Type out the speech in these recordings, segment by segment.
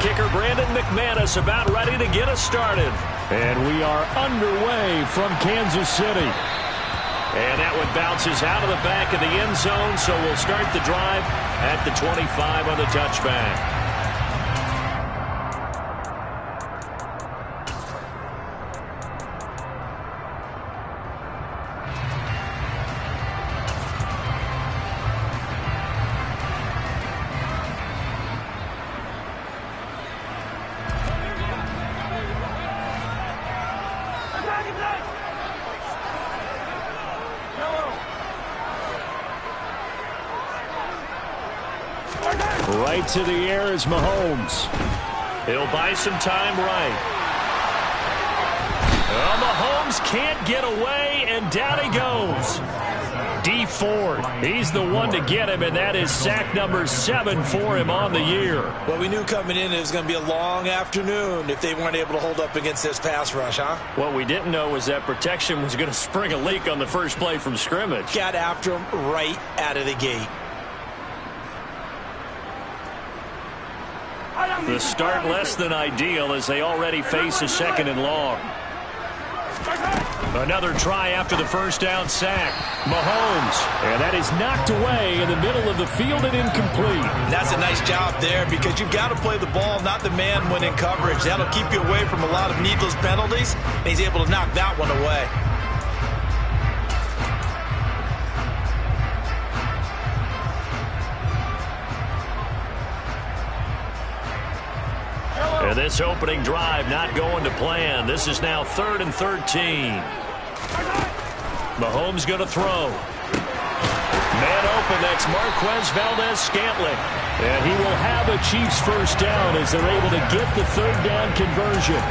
kicker Brandon McManus about ready to get us started. And we are underway from Kansas City. And that one bounces out of the back of the end zone, so we'll start the drive at the 25 on the touchback. Right to the air is Mahomes. He'll buy some time right. Well, Mahomes can't get away, and down he goes. D Ford, he's the one to get him, and that is sack number 7 for him on the year. Well, we knew coming in it was going to be a long afternoon if they weren't able to hold up against this pass rush, huh? What we didn't know was that protection was going to spring a leak on the first play from scrimmage. Got after him right out of the gate. The start less than ideal as they already face a 2nd and long. Another try after the first down sack. Mahomes. And that is knocked away in the middle of the field and incomplete. And that's a nice job there because you've got to play the ball, not the man when in coverage. That'll keep you away from a lot of needless penalties, and he's able to knock that one away. And this opening drive not going to plan. This is now 3rd and 13. Mahomes going to throw. Man open, that's Marquez Valdez-Scantling. And he will have a Chiefs first down as they're able to get the 3rd down conversion.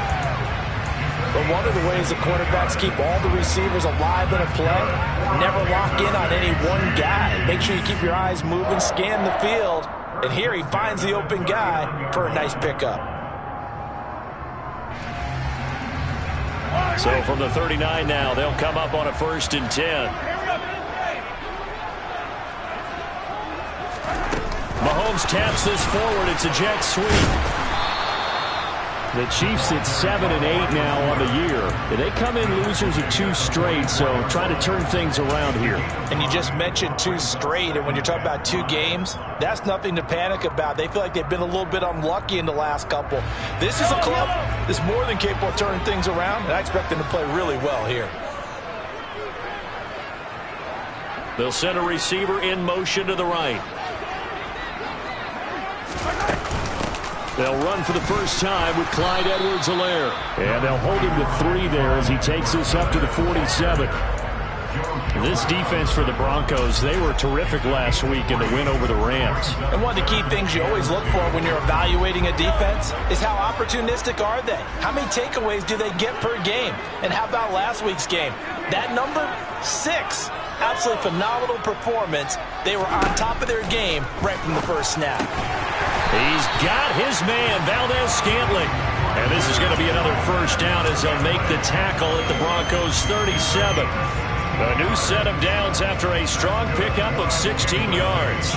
But one of the ways the quarterbacks keep all the receivers alive in a play, never lock in on any one guy. Make sure you keep your eyes moving, scan the field. And here he finds the open guy for a nice pickup. So from the 39 now, they'll come up on a 1st and 10. Mahomes taps this forward. It's a jet sweep. The Chiefs at 7 and 8 now on the year. They come in losers of 2 straight, so trying to turn things around here. And you just mentioned 2 straight, and when you're talking about 2 games, that's nothing to panic about. They feel like they've been a little bit unlucky in the last couple. This is a club that's more than capable of turning things around, and I expect them to play really well here. They'll send a receiver in motion to the right. They'll run for the first time with Clyde Edwards-Helaire. And they'll hold him to 3 there as he takes us up to the 47. This defense for the Broncos, they were terrific last week in the win over the Rams. And one of the key things you always look for when you're evaluating a defense is how opportunistic are they? How many takeaways do they get per game? And how about last week's game? That number, 6. Absolutely phenomenal performance. They were on top of their game right from the first snap. He's got his man, Valdez-Scantling. And this is going to be another first down as they'll make the tackle at the Broncos' 37. A new set of downs after a strong pickup of 16 yards.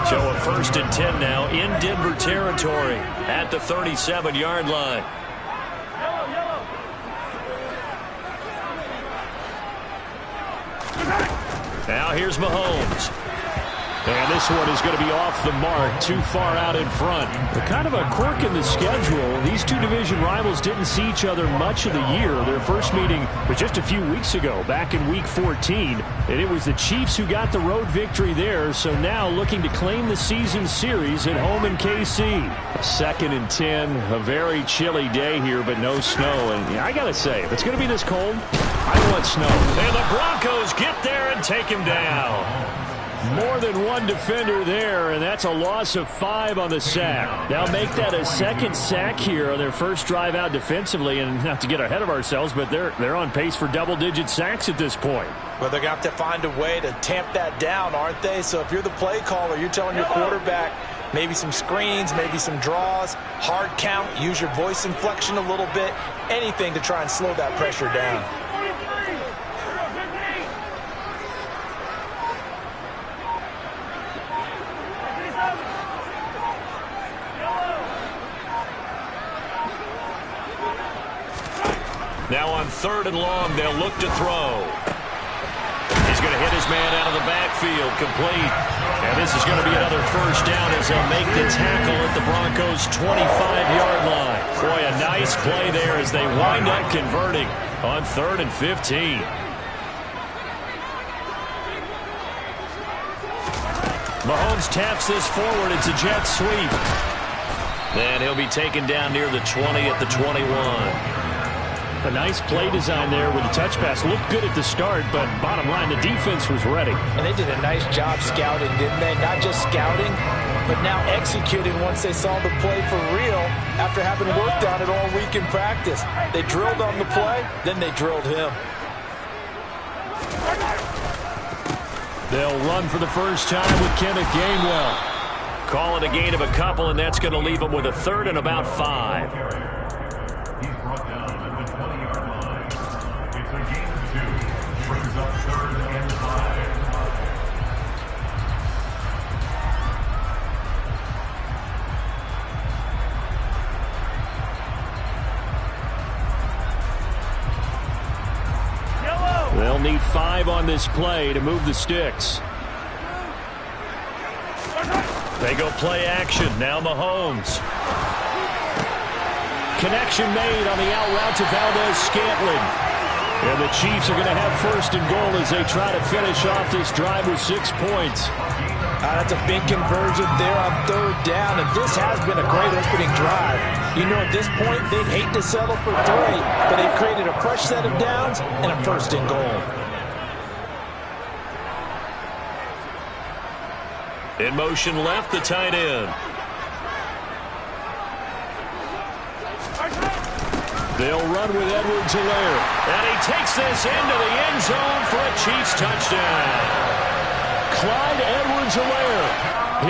So a 1st and 10 now in Denver territory at the 37-yard line. Now here's Mahomes. And this one is going to be off the mark, too far out in front. But kind of a quirk in the schedule. These 2 division rivals didn't see each other much of the year. Their first meeting was just a few weeks ago, back in Week 14. And it was the Chiefs who got the road victory there, so now looking to claim the season series at home in KC. 2nd and 10, a very chilly day here, but no snow. And I got to say, if it's going to be this cold, I want snow. And the Broncos get there and take him down. More than one defender there, and that's a loss of 5 on the sack. They'll make that a 2nd sack here on their first drive out defensively, and not to get ahead of ourselves, but they're on pace for double-digit sacks at this point. Well, they're going to have to find a way to tamp that down, aren't they? So if you're the play caller, you're telling your quarterback maybe some screens, maybe some draws, hard count, use your voice inflection a little bit, anything to try and slow that pressure down. Now on 3rd and long, they'll look to throw. He's going to hit his man out of the backfield, complete. And this is going to be another first down as they'll make the tackle at the Broncos' 25-yard line. Boy, a nice play there as they wind up converting on 3rd and 15. Mahomes taps this forward. It's a jet sweep. And he'll be taken down near the 20 at the 21. A nice play design there with the touch pass. Looked good at the start, but bottom line, the defense was ready. And they did a nice job scouting, didn't they? Not just scouting, but now executing once they saw the play for real after having worked on it all week in practice. They drilled on the play, then they drilled him. They'll run for the first time with Kenneth Gainwell. Call it a gain of a couple, and that's going to leave them with a 3rd and about 5. They'll need 5 on this play to move the sticks. They go play action. Now Mahomes. Connection made on the out route to Valdez-Scantling. And the Chiefs are going to have 1st and goal as they try to finish off this drive with 6 points. That's a big conversion there on 3rd down, and this has been a great opening drive. You know, at this point, they'd hate to settle for 3, but they've created a fresh set of downs and a 1st and goal. In motion left, the tight end. They'll run with Edwards-Helaire. And he takes this into the end zone for a Chiefs touchdown. Clyde Edwards-Helaire,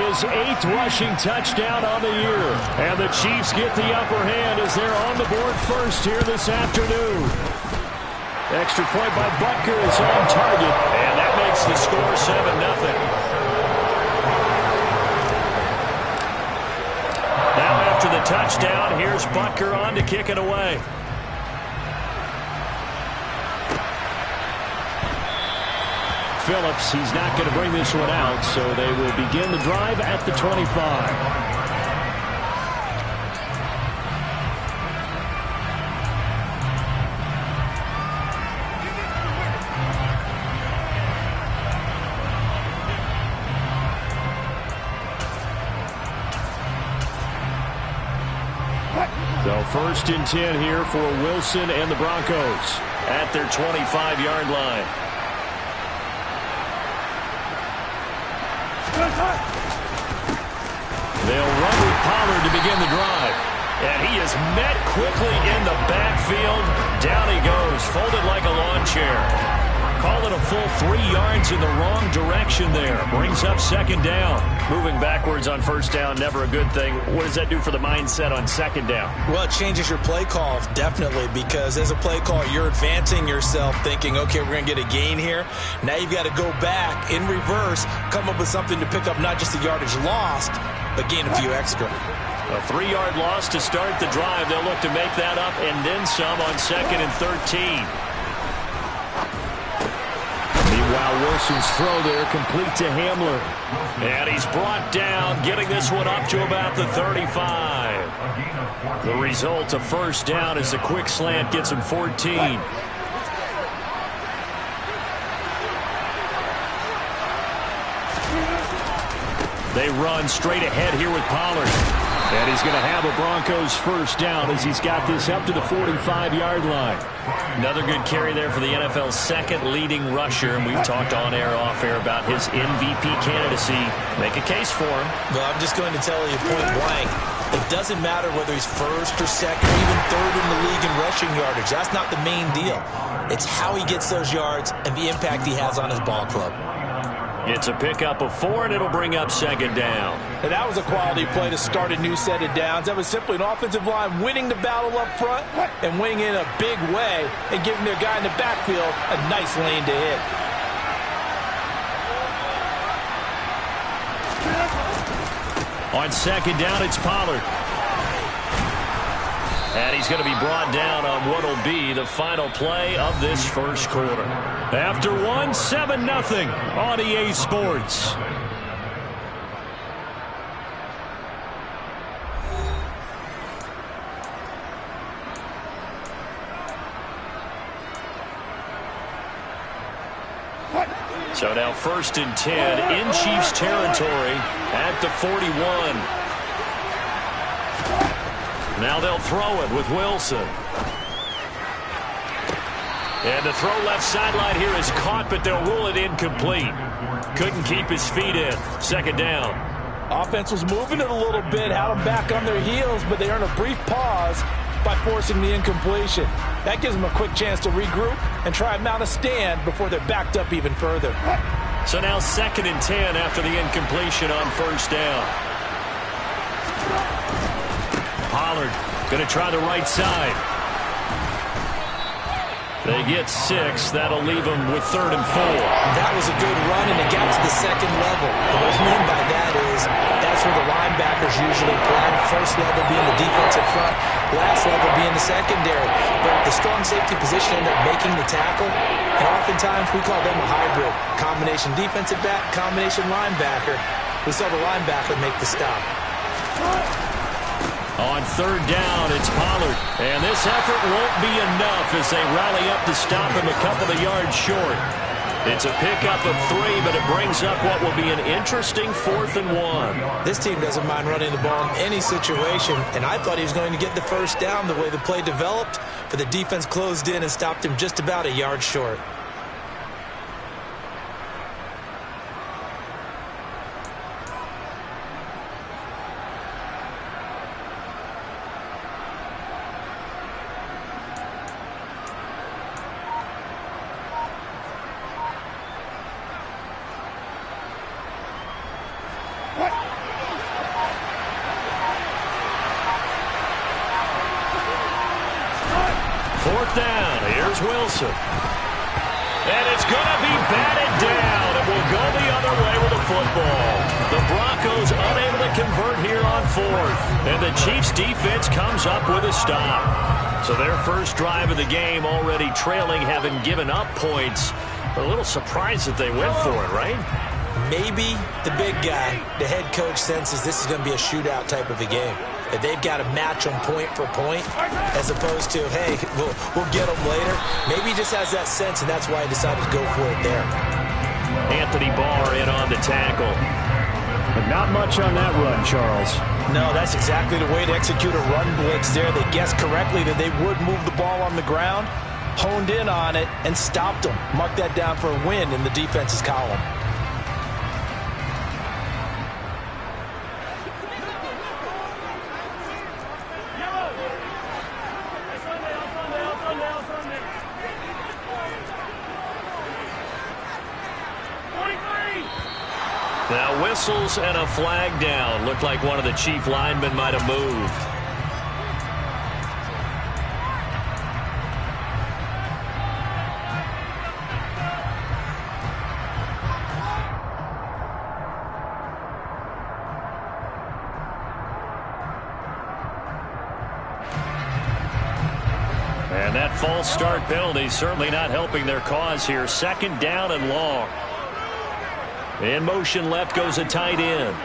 his 8th rushing touchdown on the year. And the Chiefs get the upper hand as they're on the board first here this afternoon. Extra point by Butker is on target. And that makes the score 7-0. Now after the touchdown, here's Butker on to kick it away. Phillips, he's not going to bring this one out, so they will begin the drive at the 25. So 1st and 10 here for Wilson and the Broncos at their 25-yard line. They'll run with Pollard to begin the drive. And he is met quickly in the backfield. Down he goes, folded like a lawn chair. Call it a full 3 yards in the wrong direction there. Brings up 2nd down. Moving backwards on 1st down, never a good thing. What does that do for the mindset on 2nd down? Well, it changes your play call, definitely, because as a play call, you're advancing yourself thinking, okay, we're going to get a gain here. Now you've got to go back in reverse, come up with something to pick up not just the yardage lost, but gain a few extra. A 3-yard loss to start the drive. They'll look to make that up and then some on 2nd and 13. Meanwhile, Wilson's throw there complete to Hamler. And he's brought down, getting this one up to about the 35. The result, a 1st down as the quick slant gets him 14. They run straight ahead here with Pollard. And he's going to have a Broncos 1st down as he's got this up to the 45-yard line. Another good carry there for the NFL's 2nd leading rusher. And we've talked on air, off air about his MVP candidacy. Make a case for him. Well, I'm just going to tell you point blank. It doesn't matter whether he's 1st or 2nd or even 3rd in the league in rushing yardage. That's not the main deal. It's how he gets those yards and the impact he has on his ball club. It's a pickup of 4, and it'll bring up 2nd down. And that was a quality play to start a new set of downs. That was simply an offensive line winning the battle up front and winning in a big way and giving their guy in the backfield a nice lane to hit. On 2nd down, it's Pollard. And he's going to be brought down on what will be the final play of this first quarter. After one, 7-0 on EA Sports. So now 1st and 10 in Chiefs territory at the 41. Now they'll throw it with Wilson. And the throw left sideline here is caught, but they'll rule it incomplete. Couldn't keep his feet in. 2nd down. Offense was moving it a little bit, had them back on their heels, but they earned a brief pause by forcing the incompletion. That gives them a quick chance to regroup and try and mount a stand before they're backed up even further. So now 2nd and 10 after the incompletion on 1st down. Pollard going to try the right side. They get 6. That'll leave them with 3rd and 4. That was a good run, and it got to the 2nd level. And what I mean by that is that's where the linebackers usually play. First level being the defensive front, last level being the secondary. But the strong safety position ended up making the tackle, and oftentimes we call them a hybrid. Combination defensive back, combination linebacker. We saw the linebacker make the stop. On 3rd down, it's Pollard. And this effort won't be enough as they rally up to stop him a couple of yards short. It's a pickup of 3, but it brings up what will be an interesting 4th and 1. This team doesn't mind running the ball in any situation, and I thought he was going to get the 1st down the way the play developed, but the defense closed in and stopped him just about a yard short. Down. Here's Wilson. And it's going to be batted down. It will go the other way with the football. The Broncos unable to convert here on 4th. And the Chiefs defense comes up with a stop. So their first drive of the game already trailing, having given up points. A little surprised that they went for it, right? Maybe the big guy, the head coach, senses this is going to be a shootout type of a game. That they've got to match them point for point as opposed to, hey, we'll get them later. Maybe he just has that sense, and that's why he decided to go for it there. Anthony Barr in on the tackle. But not much on that run, Charles. No, that's exactly the way to execute a run blitz there. They guessed correctly that they would move the ball on the ground, honed in on it, and stopped them. Mark that down for a win in the defense's column. Now whistles and a flag down. Looked like one of the Chief linemen might have moved. And that false start penalty certainly not helping their cause here. 2nd down and long. In motion left goes a tight end.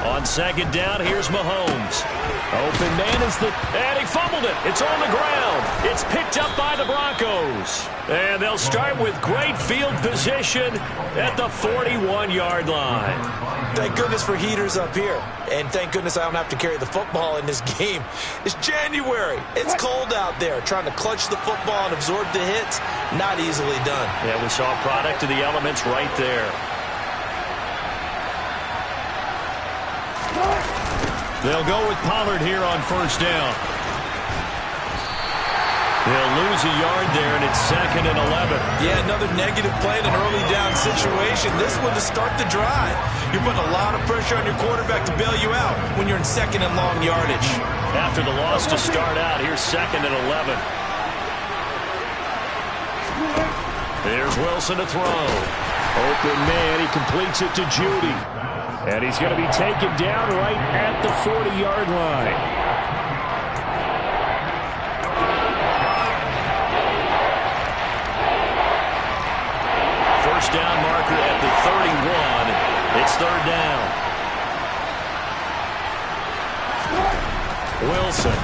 On 2nd down, here's Mahomes. Open man is and he fumbled it. It's on the ground. It's picked up by the Broncos. And they'll start with great field position at the 41-yard line. Thank goodness for heaters up here. And thank goodness I don't have to carry the football in this game. It's January. It's cold out there. Trying to clutch the football and absorb the hits, not easily done. Yeah, we saw a product of the elements right there. They'll go with Pollard here on 1st down. They'll lose a yard there, and it's 2nd and 11. Yeah, another negative play in an early down situation. This one to start the drive. You're putting a lot of pressure on your quarterback to bail you out when you're in 2nd and long yardage. After the loss to start out, here's 2nd and 11. There's Wilson to throw. Open man, he completes it to Judy. And he's going to be taken down right at the 40-yard line. First down marker at the 31. It's third down. Wilson.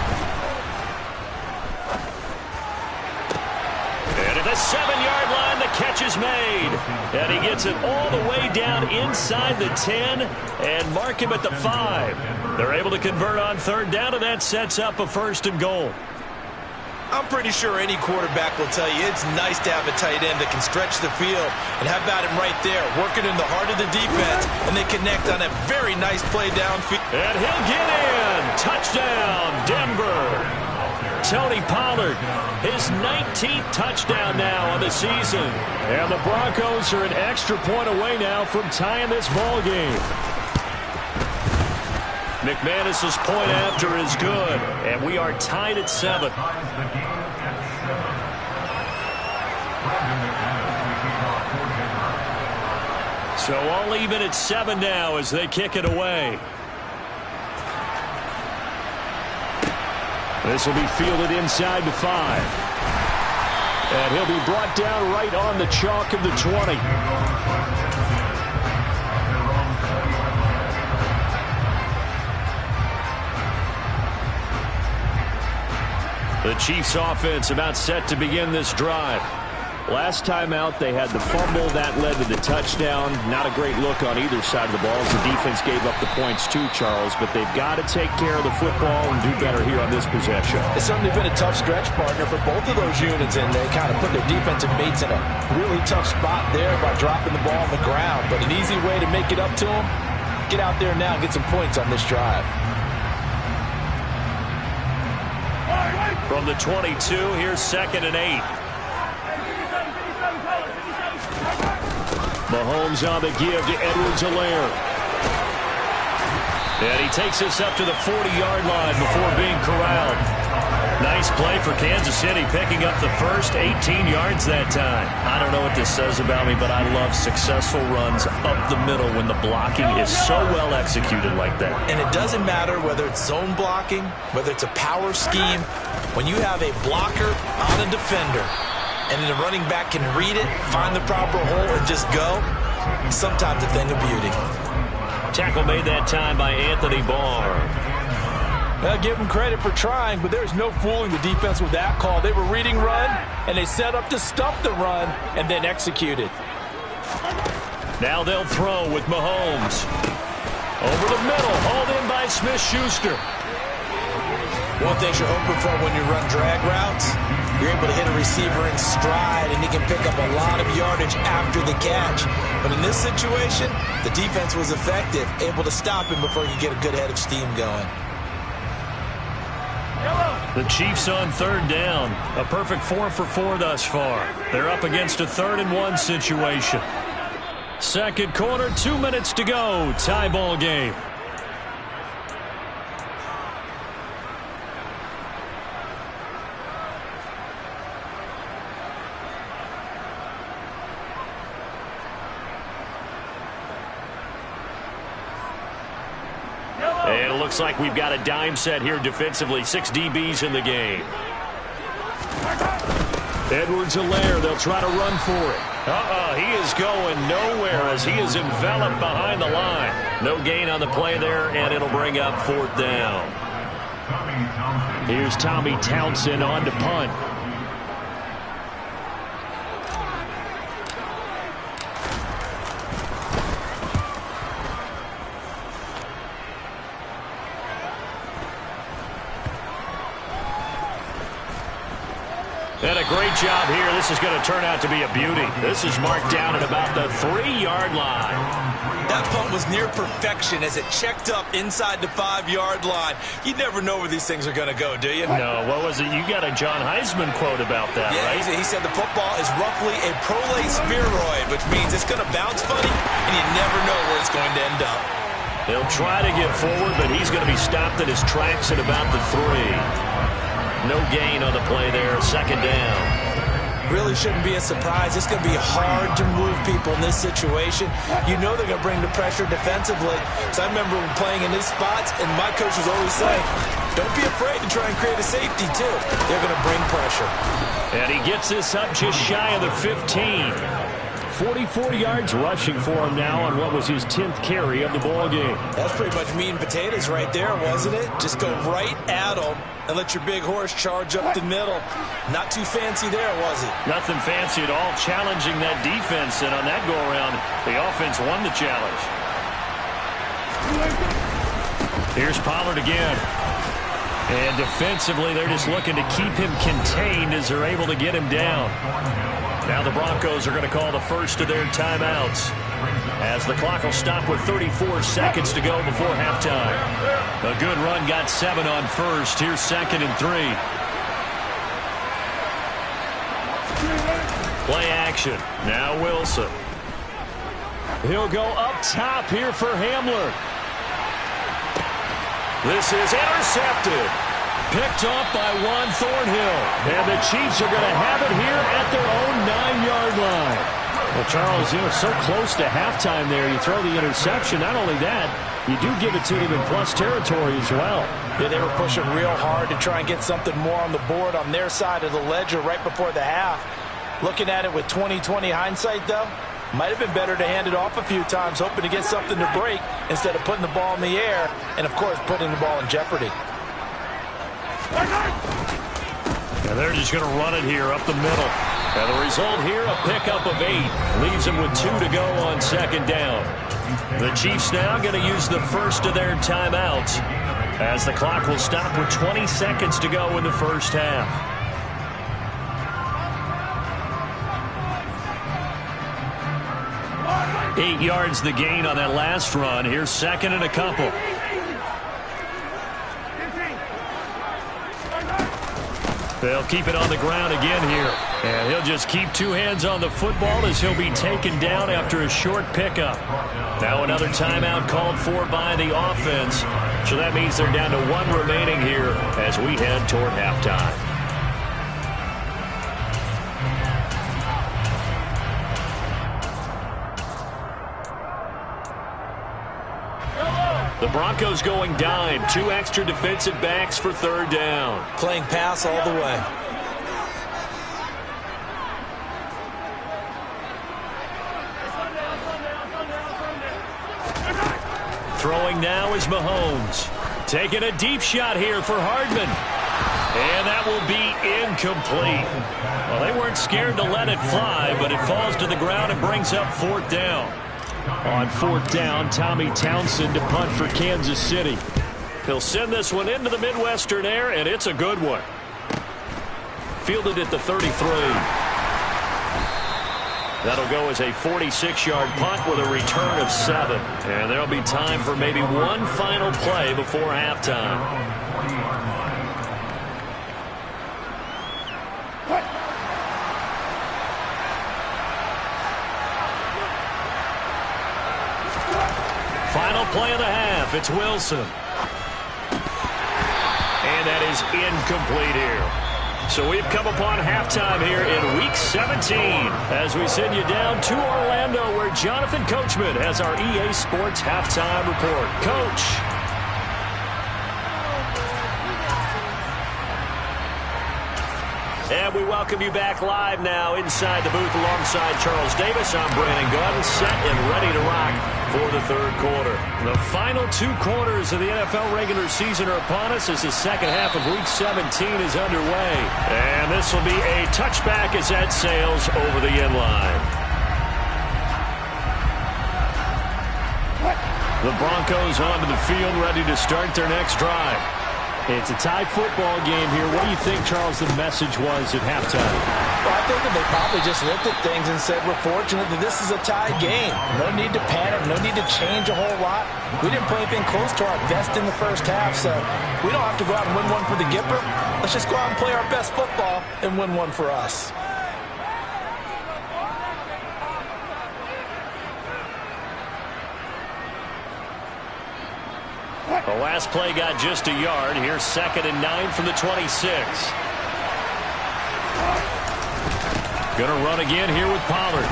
And at the 7-yard line, the catch is made. And he gets it all the way down inside the 10 and mark him at the 5. They're able to convert on third down, and that sets up a first and goal. I'm pretty sure any quarterback will tell you it's nice to have a tight end that can stretch the field. And how about him right there, working in the heart of the defense, and they connect on a very nice play downfield. And he'll get in. Touchdown, Denver. Tony Pollard, his 19th touchdown now on the season. And the Broncos are an extra point away now from tying this ball game. McManus's point after is good, and we are tied at 7. So all even at 7 now as they kick it away. This will be fielded inside the 5. And he'll be brought down right on the chalk of the 20. The Chiefs offense about set to begin this drive. Last time out, they had the fumble. That led to the touchdown. Not a great look on either side of the ball as the defense gave up the points too, Charles. But they've got to take care of the football and do better here on this possession. It's certainly been a tough stretch, partner, for both of those units, and they kind of put their defensive mates in a really tough spot there by dropping the ball on the ground. But an easy way to make it up to them, get out there now and get some points on this drive. From the 22, here's 2nd and 8. Mahomes on the give to Edwards-Helaire. And he takes us up to the 40-yard line before being corralled. Nice play for Kansas City, picking up the first 18 yards that time. I don't know what this says about me, but I love successful runs up the middle when the blocking is so well executed like that. And it doesn't matter whether it's zone blocking, whether it's a power scheme. When you have a blocker on a defender, and then the running back can read it, find the proper hole, and just go, sometimes a thing of beauty. Tackle made that time by Anthony Barr. I'll give them credit for trying, but there's no fooling the defense with that call. They were reading run, and they set up to stuff the run, and then executed. Now they'll throw with Mahomes. Over the middle, hauled in by Smith-Schuster. One thing you're hoping for when you run drag routes, you're able to hit a receiver in stride, and he can pick up a lot of yardage after the catch. But in this situation, the defense was effective, able to stop him before he could get a good head of steam going. The Chiefs on third down. A perfect 4 for 4 thus far. They're up against a 3rd and 1 situation. Second quarter, 2 minutes to go. Tie ball game. And it looks like we've got a dime set here defensively. 6 DBs in the game. Edwards-Helaire, they'll try to run for it. He is going nowhere as he is enveloped behind the line. No gain on the play there, and it'll bring up 4th down. Here's Tommy Townsend on to punt. And a great job here. This is going to turn out to be a beauty. This is marked down at about the 3-yard line. That punt was near perfection as it checked up inside the 5-yard line. You never know where these things are going to go, do you? No, what was it? You got a John Heisman quote about that, right? He said the football is roughly a prolate spheroid, which means it's going to bounce funny, and you never know where it's going to end up. He'll try to get forward, but he's going to be stopped at his tracks at about the 3. No gain on the play there. 2nd down. really shouldn't be a surprise. It's going to be hard to move people in this situation. You know they're going to bring the pressure defensively. So I remember playing in these spots, and my coach was always saying, don't be afraid to try and create a safety, too. They're going to bring pressure. And he gets this up just shy of the 15. 44 yards rushing for him now on what was his 10th carry of the ball game. That's pretty much meat and potatoes right there, wasn't it? Just go right at them and let your big horse charge up the middle. Not too fancy there, was it? Nothing fancy at all, challenging that defense, and on that go-around, the offense won the challenge. Here's Pollard again. And defensively, they're just looking to keep him contained as they're able to get him down. Now the Broncos are going to call the first of their timeouts as the clock will stop with 34 seconds to go before halftime. A good run got 7 on first. Here's 2nd and 3. Play action. Now Wilson. He'll go up top here for Hamler. This is intercepted. Picked off by Juan Thornhill. And the Chiefs are going to have it here at their own 9-yard line. Well, Charles, so close to halftime there. You throw the interception. Not only that, you do give it to them in plus territory as well. Yeah, they were pushing real hard to try and get something more on the board on their side of the ledger right before the half. Looking at it with 20/20 hindsight, though, might have been better to hand it off a few times, hoping to get something to break instead of putting the ball in the air and, of course, putting the ball in jeopardy. And they're just going to run it here up the middle. And the result here, a pickup of 8. Leaves them with 2 to go on 2nd down. The Chiefs now going to use the first of their timeouts as the clock will stop with 20 seconds to go in the first half. Eight yards the gain on that last run. Here's 2nd and a couple. They'll keep it on the ground again here. And he'll just keep 2 hands on the football as he'll be taken down after a short pickup. Now another timeout called for by the offense. So that means they're down to 1 remaining here as we head toward halftime. The Broncos going dime. 2 extra defensive backs for 3rd down. Playing pass all the way. Throwing now is Mahomes. Taking a deep shot here for Hardman. And that will be incomplete. Well, they weren't scared to let it fly, but it falls to the ground and brings up 4th down. On 4th down, Tommy Townsend to punt for Kansas City. He'll send this one into the Midwestern air, and it's a good one. Fielded at the 33. That'll go as a 46-yard punt with a return of 7. And there'll be time for maybe one final play before halftime. Final play of the half. It's Wilson. And that is incomplete here. So we've come upon halftime here in Week 17 as we send you down to Orlando where Jonathan Coachman has our EA Sports Halftime Report. Coach. And we welcome you back live now inside the booth alongside Charles Davis. I'm Brandon Gordon, set and ready to rock for the 3rd quarter. The final 2 quarters of the NFL regular season are upon us as the 2nd half of Week 17 is underway. And this will be a touchback as that sails over the end line. The Broncos onto the field ready to start their next drive. It's a tie football game here. What do you think, Charles, the message was at halftime? Well, I think that they probably just looked at things and said, we're fortunate that this is a tie game. No need to panic. No need to change a whole lot. We didn't play anything close to our best in the first half, so we don't have to go out and win one for the Gipper. Let's just go out and play our best football and win one for us. The last play got just a yard. Here's 2nd and 9 from the 26. Going to run again here with Pollard.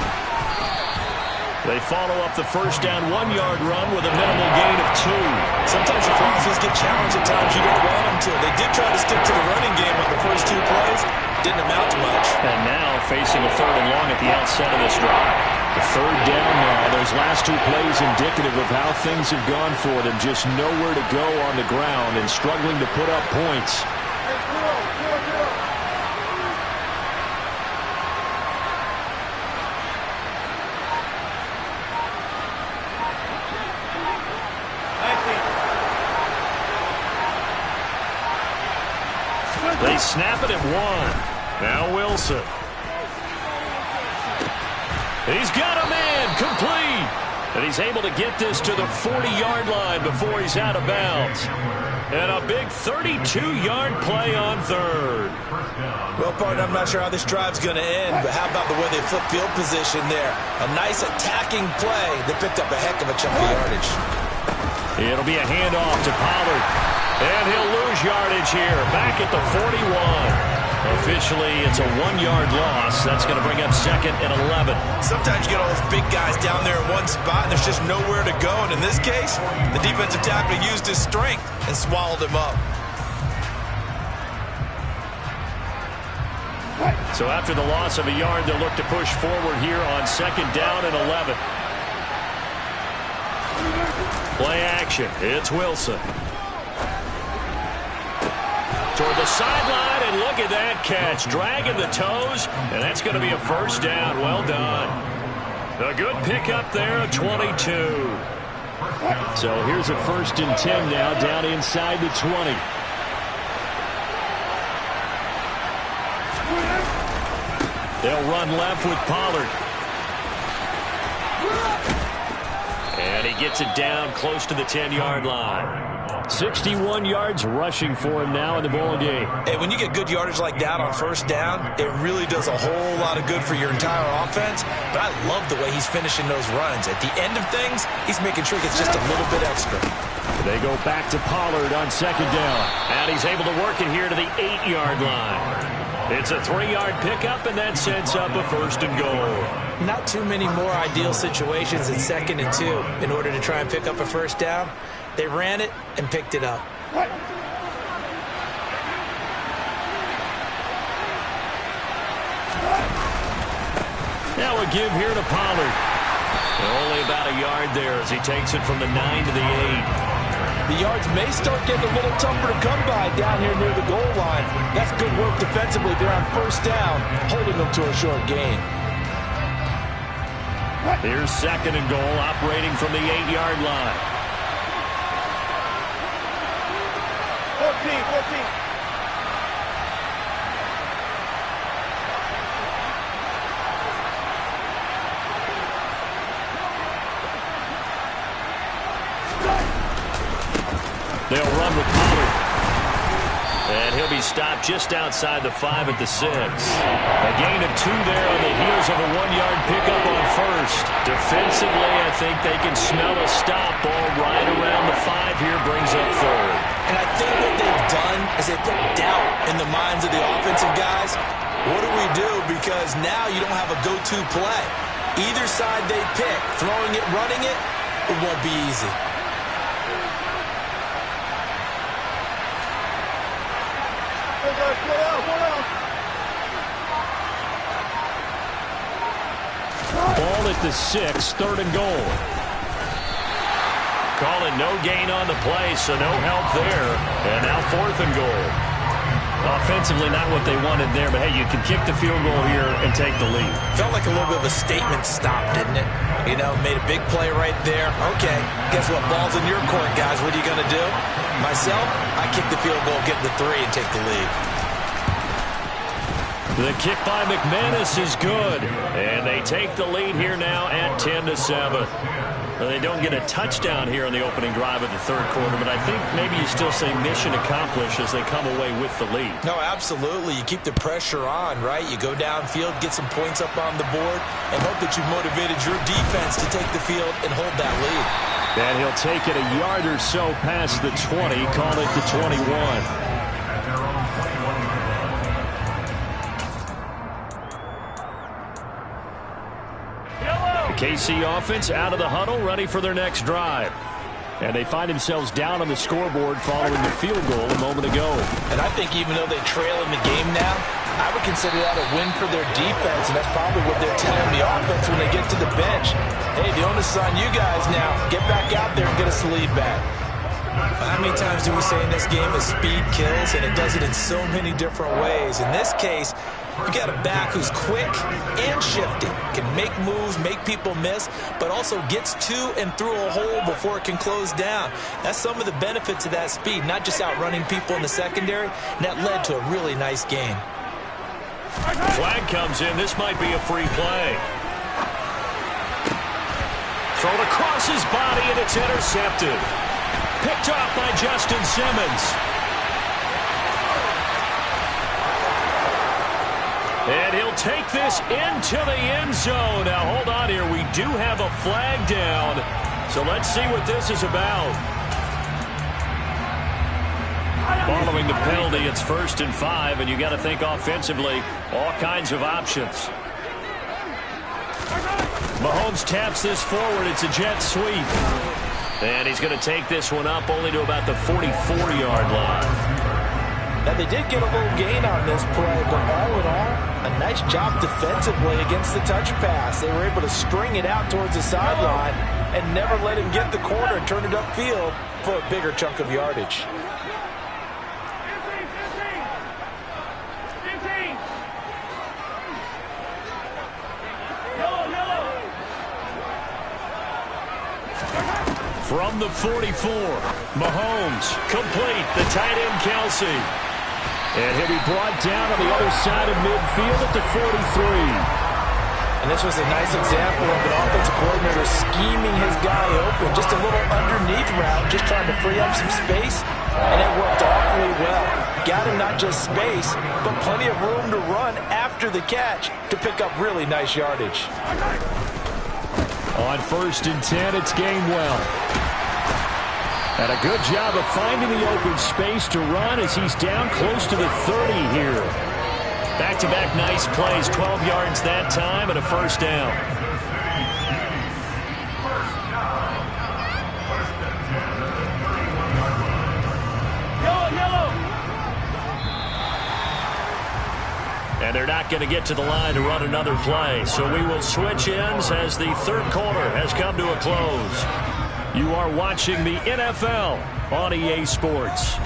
They follow up the first down 1-yard run with a minimal gain of 2. Sometimes your offenses get challenged at times you don't want them to. They did try to stick to the running game on the first 2 plays. Didn't amount to much. And now facing a 3rd and long at the outset of this drive. The 3rd down now. Those last 2 plays indicative of how things have gone for them. Just nowhere to go on the ground and struggling to put up points. They snap it at 1. Now Wilson. He's got a man complete. And he's able to get this to the 40-yard line before he's out of bounds. And a big 32-yard play on 3rd. Well, partner, I'm not sure how this drive's going to end, but how about the way they flip field position there? A nice attacking play that picked up a heck of a chunk of yardage. It'll be a handoff to Pollard. And he'll lose yardage here, back at the 41. Officially, it's a 1-yard loss. That's going to bring up 2nd and 11. Sometimes you get all those big guys down there in one spot, and there's just nowhere to go. And in this case, the defensive tackle used his strength and swallowed him up. So after the loss of a yard, they'll look to push forward here on 2nd down and 11. Play action. It's Wilson. Toward the sideline, and look at that catch. Dragging the toes, and that's going to be a 1st down. Well done. A good pickup there at 22. So here's a 1st and 10 now, down inside the 20. They'll run left with Pollard. And he gets it down close to the 10-yard line. 61 yards rushing for him now in the ball game. Hey, when you get good yardage like that on 1st down, it really does a whole lot of good for your entire offense. But I love the way he's finishing those runs. At the end of things, he's making sure he gets just a little bit extra. They go back to Pollard on 2nd down. And he's able to work it here to the 8-yard line. It's a 3-yard pickup, and that sets up a 1st and goal. Not too many more ideal situations in 2nd and 2 in order to try and pick up a 1st down. They ran it and picked it up. Now a give here to Pollard. Only about a yard there as he takes it from the 9 to the 8. The yards may start getting a little tougher to come by down here near the goal line. That's good work defensively there on 1st down, holding them to a short gain. Here's 2nd and goal, operating from the 8-yard line. 14. They'll run with Pollard. And he'll be stopped just outside the 5 at the 6. A gain of 2 there on the heels of a 1-yard pickup on 1st. Defensively, I think they can smell a stop. Ball right around the 5 here, brings up 3rd. And I think what they've done is they put doubt in the minds of the offensive guys. What do we do? Because now you don't have a go-to play. Either side they pick, throwing it, running it, it won't be easy. Ball at the 6, 3rd and goal. Calling no gain on the play, so no help there. And now 4th and goal. Offensively, not what they wanted there, but hey, you can kick the field goal here and take the lead. Felt like a little bit of a statement stop, didn't it? You know, made a big play right there. Okay, guess what? Ball's in your court, guys. What are you going to do? Myself, I kick the field goal, get the 3, and take the lead. The kick by McManus is good. And they take the lead here now at 10-7. Well, they don't get a touchdown here in the opening drive of the 3rd quarter, but I think maybe you still say mission accomplished as they come away with the lead. No, absolutely. You keep the pressure on, right? You go downfield, get some points up on the board, and hope that you've motivated your defense to take the field and hold that lead. And he'll take it a yard or so past the 20, call it the 21. KC offense out of the huddle, ready for their next drive. And they find themselves down on the scoreboard following the field goal a moment ago. And I think even though they trail in the game now, I would consider that a win for their defense, and that's probably what they're telling the offense when they get to the bench. Hey, the onus is on you guys now. Get back out there and get us the lead back. How many times do we say in this game is speed kills, and it does it in so many different ways. In this case, you got a back who's quick and shifty, can make moves, make people miss, but also gets to and through a hole before it can close down. That's some of the benefits of that speed, not just outrunning people in the secondary, and that led to a really nice game. Flag comes in. This might be a free play. Thrown across his body, and it's intercepted. Picked off by Justin Simmons. And he'll take this into the end zone. Now, hold on here. We do have a flag down. So let's see what this is about. Following the penalty, it's 1st and 5, and you got to think offensively, all kinds of options. Mahomes taps this forward. It's a jet sweep. And he's going to take this one up only to about the 44-yard line. Now, they did get a little gain on this play, but all in all, a nice job defensively against the touch pass. They were able to string it out towards the sideline and never let him get the corner and turn it upfield for a bigger chunk of yardage. From the 44, Mahomes, complete, the tight end Kelsey. And he'll be brought down on the other side of midfield at the 43. And this was a nice example of an offensive coordinator scheming his guy open. Just a little underneath route, just trying to free up some space, and it worked awfully well. Got him not just space, but plenty of room to run after the catch to pick up really nice yardage. On 1st and 10, it's Gainwell. And a good job of finding the open space to run as he's down close to the 30 here. Back-to-back nice plays, 12 yards that time and a 1st down. And they're not going to get to the line to run another play. So we will switch ends as the 3rd quarter has come to a close. You are watching the NFL on EA Sports.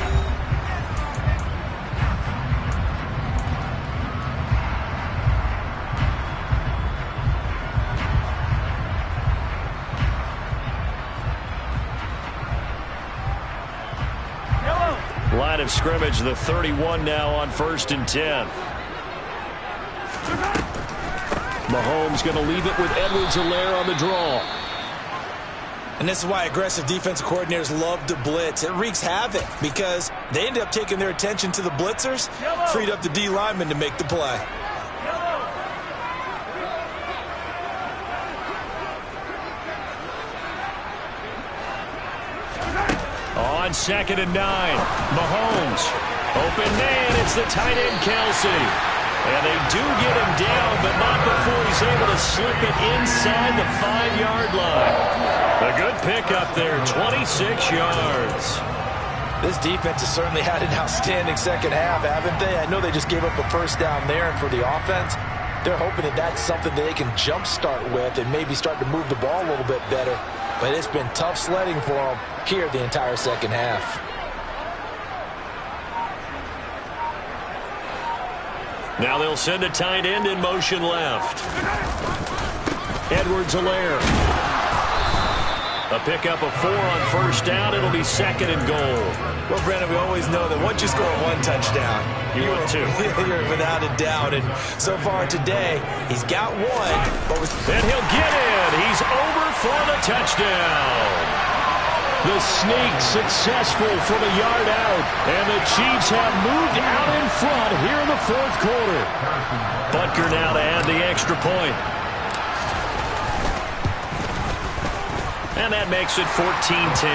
Line of scrimmage, the 31 now on 1st and 10. Mahomes going to leave it with Edwards-Helaire on the draw. And this is why aggressive defensive coordinators love to blitz. It wreaks havoc because they end up taking their attention to the blitzers, freed up the D lineman to make the play. On 2nd and 9, Mahomes. Open man, it's the tight end Kelsey. And they do get him down, but not before he's able to slip it inside the 5-yard line. A good pickup there, 26 yards. This defense has certainly had an outstanding second half, haven't they? I know they just gave up a 1st down there, and for the offense, they're hoping that that's something that they can jumpstart with and maybe start to move the ball a little bit better. But it's been tough sledding for them here the entire second half. Now they'll send a tight end in motion left. Edwards-Helaire. A pickup of 4 on 1st down. It'll be 2nd and goal. Well, Brandon, we always know that once you score 1 touchdown, you win 2. You're without a doubt. And so far today, he's got 1. But and he'll get in. He's over for the touchdown. The sneak successful from a yard out. And the Chiefs have moved out in front here in the 4th quarter. Butker now to add the extra point. And that makes it 14-10.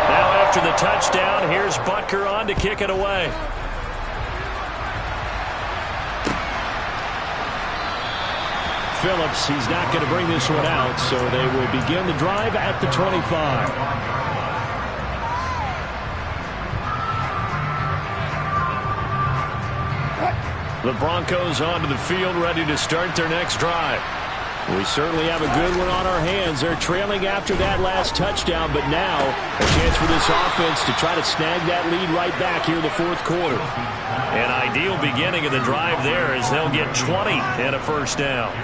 Now after the touchdown, here's Butker on to kick it away. Phillips. He's not going to bring this one out, so they will begin the drive at the 25. The Broncos onto the field, ready to start their next drive. We certainly have a good one on our hands. They're trailing after that last touchdown, but now a chance for this offense to try to snag that lead right back here in the fourth quarter. An ideal beginning of the drive there as they'll get 20 and a first down.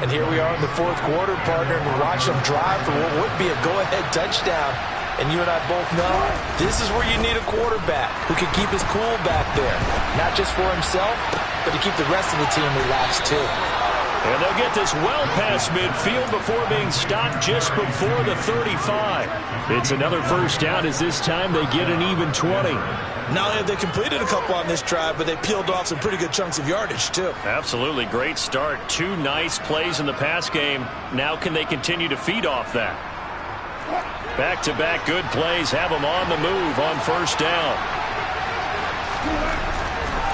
And here we are in the fourth quarter, partner, and we watch them drive for what would be a go-ahead touchdown. And you and I both know this is where you need a quarterback who can keep his cool back there. Not just for himself, but to keep the rest of the team relaxed too. And they'll get this well past midfield before being stopped just before the 35. It's another first down as this time they get an even 20. Not only have they completed a couple on this drive, but they peeled off some pretty good chunks of yardage, too. Absolutely great start. 2 nice plays in the pass game. Now can they continue to feed off that? Back-to-back good plays have them on the move on first down.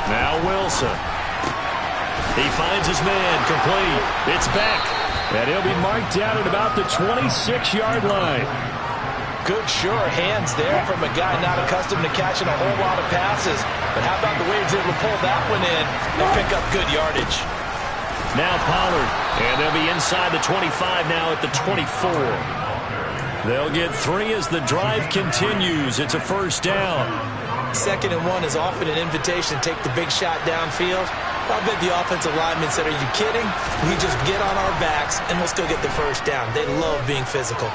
Now Wilson. He finds his man complete. It's back. And he'll be marked down at about the 26-yard line. Good, sure hands there from a guy not accustomed to catching a whole lot of passes. But how about the way he's able to pull that one in and pick up good yardage? Now Pollard. And they'll be inside the 25 now at the 24. They'll get 3 as the drive continues. It's a first down. 2nd and 1 is often an invitation to take the big shot downfield. I bet the offensive lineman said, are you kidding? We just get on our backs and let's go get the first down. They love being physical.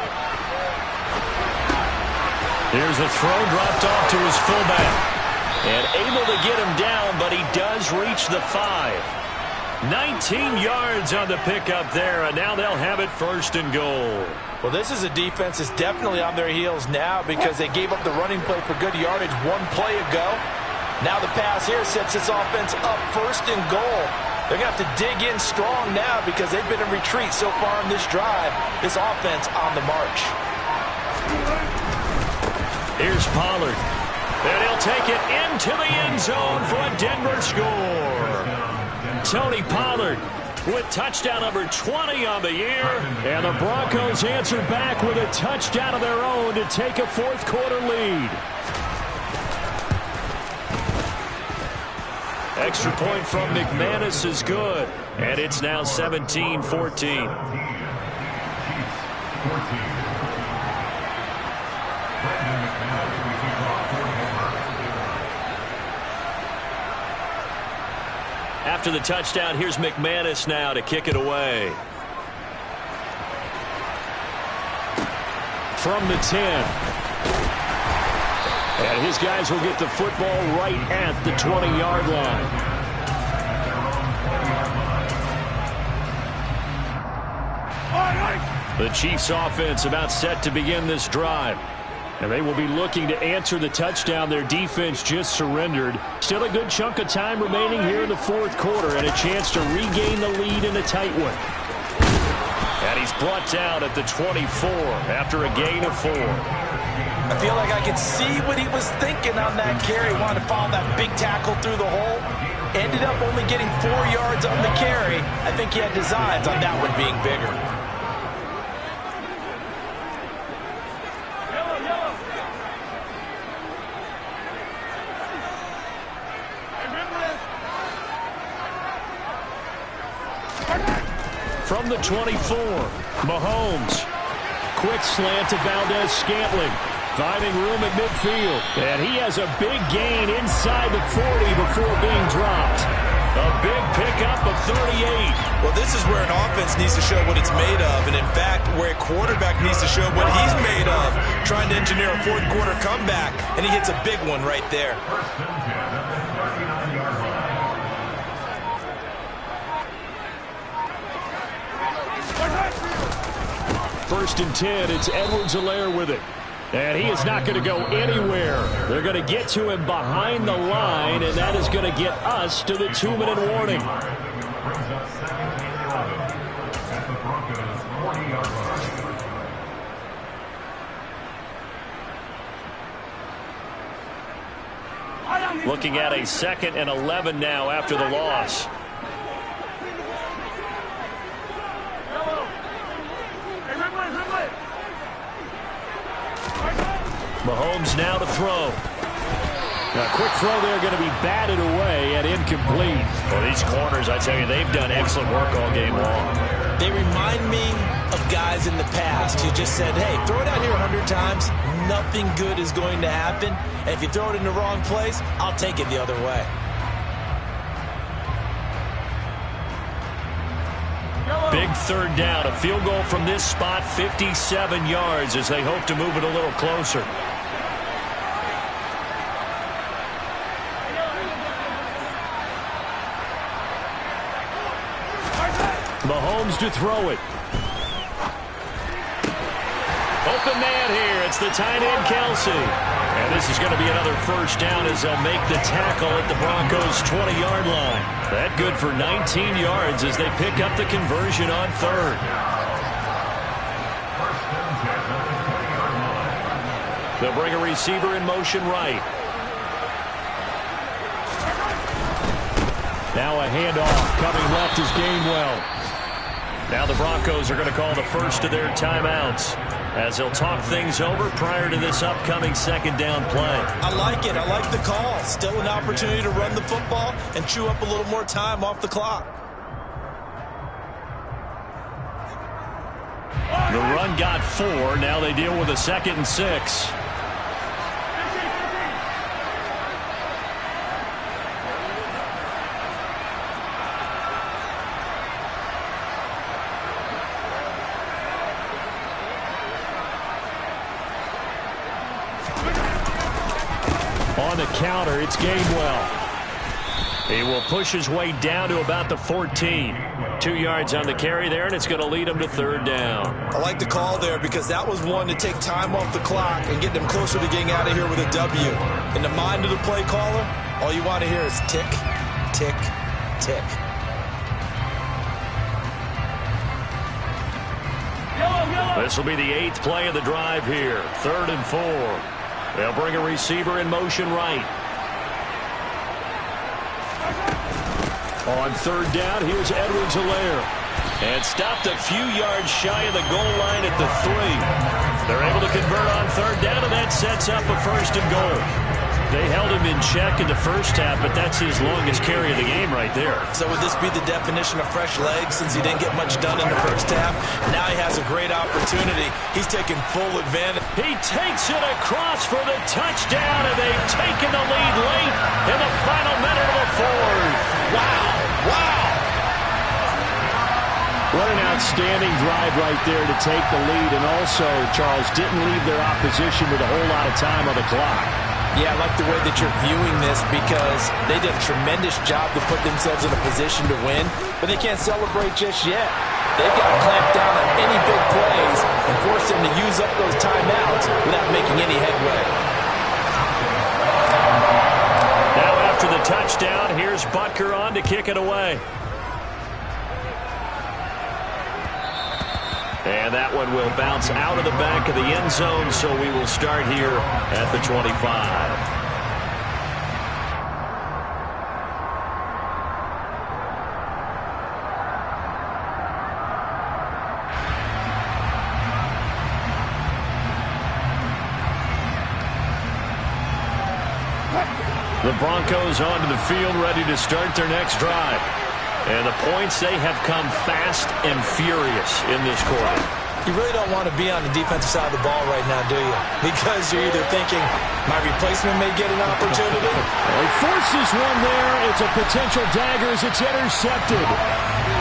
Here's a throw dropped off to his fullback. And able to get him down, but he does reach the 5. 19 yards on the pickup there, and now they'll have it first and goal. Well, this is a defense that's definitely on their heels now because they gave up the running play for good yardage 1 play ago. Now the pass here sets this offense up first and goal. They're going to have to dig in strong now because they've been in retreat so far in this drive. This offense on the march. Here's Pollard. And he'll take it into the end zone for a Denver score. Tony Pollard with touchdown number 20 on the year. And the Broncos answer back with a touchdown of their own to take a fourth quarter lead. Extra point from McManus is good. And it's now 17-14. After the touchdown, here's McManus now to kick it away. From the 10. And his guys will get the football right at the 20-yard line. The Chiefs offense about set to begin this drive. And they will be looking to answer the touchdown their defense just surrendered. Still a good chunk of time remaining here in the fourth quarter and a chance to regain the lead in a tight one. And he's brought down at the 24 after a gain of 4. I feel like I could see what he was thinking on that carry. Wanted to follow that big tackle through the hole. Ended up only getting 4 yards on the carry. I think he had designs on that one being bigger. From the 24, Mahomes. Quick slant to Valdez-Scantling. Finding room at midfield. And he has a big gain inside the 40 before being dropped. A big pickup of 38. Well, this is where an offense needs to show what it's made of. And, in fact, where a quarterback needs to show what he's made of. Trying to engineer a fourth quarter comeback. And he hits a big one right there. First and 10, it's Edwards-Helaire with it. And he is not going to go anywhere. They're going to get to him behind the line, and that is going to get us to the 2-minute warning. Looking at a 2nd and 11 now after the loss. Mahomes now to throw. A quick throw there going to be batted away and incomplete. Well, these corners, I tell you, they've done excellent work all game long. They remind me of guys in the past who just said, hey, throw it out here 100 times. Nothing good is going to happen. And if you throw it in the wrong place, I'll take it the other way. Big third down. A field goal from this spot, 57 yards as they hope to move it a little closer. Mahomes to throw it. Open man here. It's the tight end, Kelsey. And this is going to be another first down as they'll make the tackle at the Broncos' 20-yard line. That good for 19 yards as they pick up the conversion on third. They'll bring a receiver in motion right. Now a handoff coming left is Gainwell. Now the Broncos are going to call the first of their timeouts as they'll talk things over prior to this upcoming second down play. I like it. I like the call. Still an opportunity to run the football and chew up a little more time off the clock. The run got 4. Now they deal with a 2nd and 6. On the counter, it's Gainwell. He will push his way down to about the 14. 2 yards on the carry there, and it's going to lead him to third down. I like the call there because that was one to take time off the clock and get them closer to getting out of here with a W. In the mind of the play caller, all you want to hear is tick, tick, tick. This will be the 8th play of the drive here. 3rd and 4. They'll bring a receiver in motion right. On third down, here's Edwards-Helaire. And stopped a few yards shy of the goal line at the 3. They're able to convert on third down, and that sets up a 1st and goal. They held him in check in the first half, but that's his longest carry of the game right there. So would this be the definition of fresh legs since he didn't get much done in the first half? Now he has a great opportunity. He's taking full advantage. He takes it across for the touchdown, and they've taken the lead late in the final minute of the 4th. Wow. Wow. What an outstanding drive right there to take the lead, and also, Charles, didn't leave their opposition with a whole lot of time on the clock. Yeah, I like the way that you're viewing this because they did a tremendous job to put themselves in a position to win, but they can't celebrate just yet. They've got to clamp down on any big plays and force them to use up those timeouts without making any headway. Now after the touchdown, here's Butker on to kick it away. And that one will bounce out of the back of the end zone, so we will start here at the 25. The Broncos onto the field, ready to start their next drive. And the points, they have come fast and furious in this quarter. You really don't want to be on the defensive side of the ball right now, do you? Because you're either thinking, my replacement may get an opportunity. He forces one there. It's a potential dagger as it's intercepted.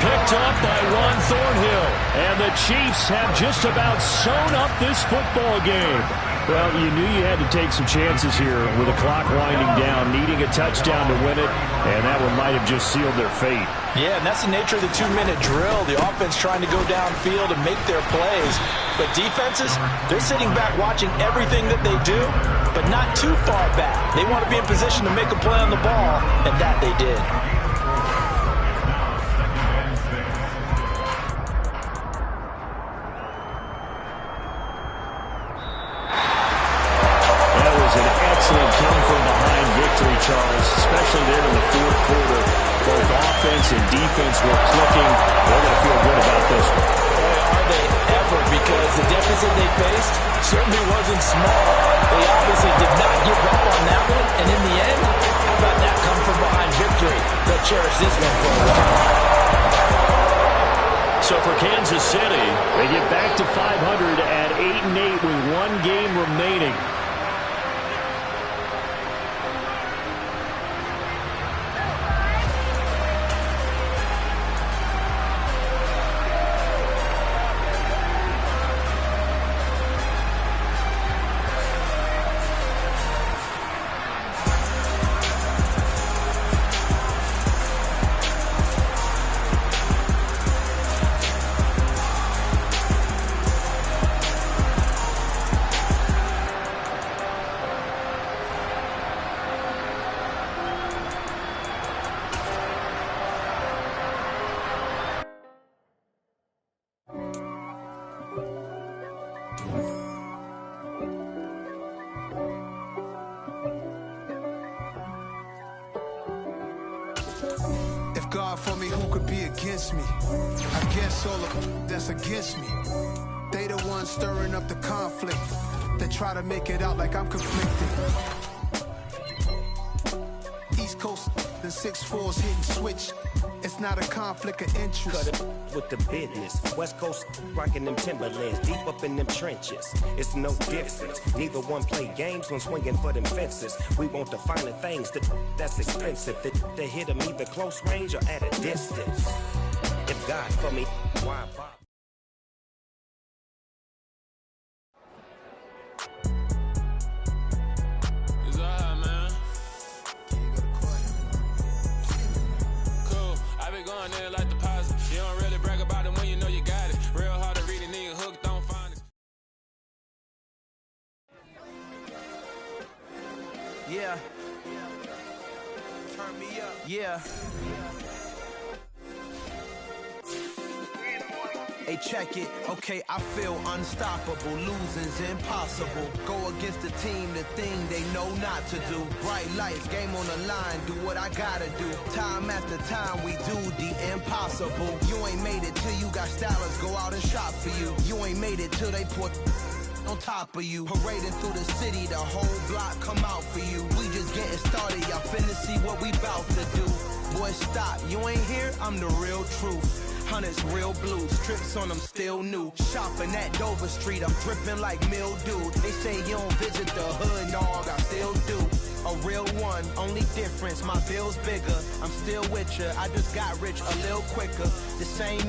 Picked off by Juan Thornhill. And the Chiefs have just about sewn up this football game. Well, you knew you had to take some chances here with the clock winding down, needing a touchdown to win it, and that one might have just sealed their fate. Yeah, and that's the nature of the 2-minute drill. The offense trying to go downfield and make their plays. But defenses, they're sitting back watching everything that they do, but not too far back. They want to be in position to make a play on the ball, and that they did. Charles, especially there in the fourth quarter. Both offense and defense were clicking. They're going to feel good about this one. Boy, are they ever, because the deficit they faced certainly wasn't small. They cherish this one for a while. So for Kansas City, they get back to 500 at 8-8 with one game remaining. If God for me, who could be against me? I guess all of that's against me. They the ones stirring up the conflict. They try to make it out like I'm conflicted. East Coast, the 6'4's hitting switch. It's not a conflict of interest. Cut it with the business. West Coast rocking them Timberlands, deep up in them trenches. It's no difference. Neither one play games when swinging for them fences. We want the finer things that's expensive. That hit them either close range or at a distance. If God for me, why bother? Yeah. Turn me up. Yeah. Hey, check it. Okay, I feel unstoppable. Losing's impossible. Go against the team, the thing they know not to do. Bright lights, game on the line. Do what I gotta do. Time after time, we do the impossible. You ain't made it till you got stylers go out and shop for you. You ain't made it till they put on top of you. Parading through the city, the whole block come out for you. We just getting started, y'all finna see what we bout to do. Boy, stop, you ain't here, I'm the real truth. Hunters, real blue, strips on them still new. Shopping at Dover Street, I'm dripping like mildew. They say you don't visit the hood, dog, I still do. A real one, only difference, my bill's bigger. I'm still with ya, I just got rich a little quicker. The same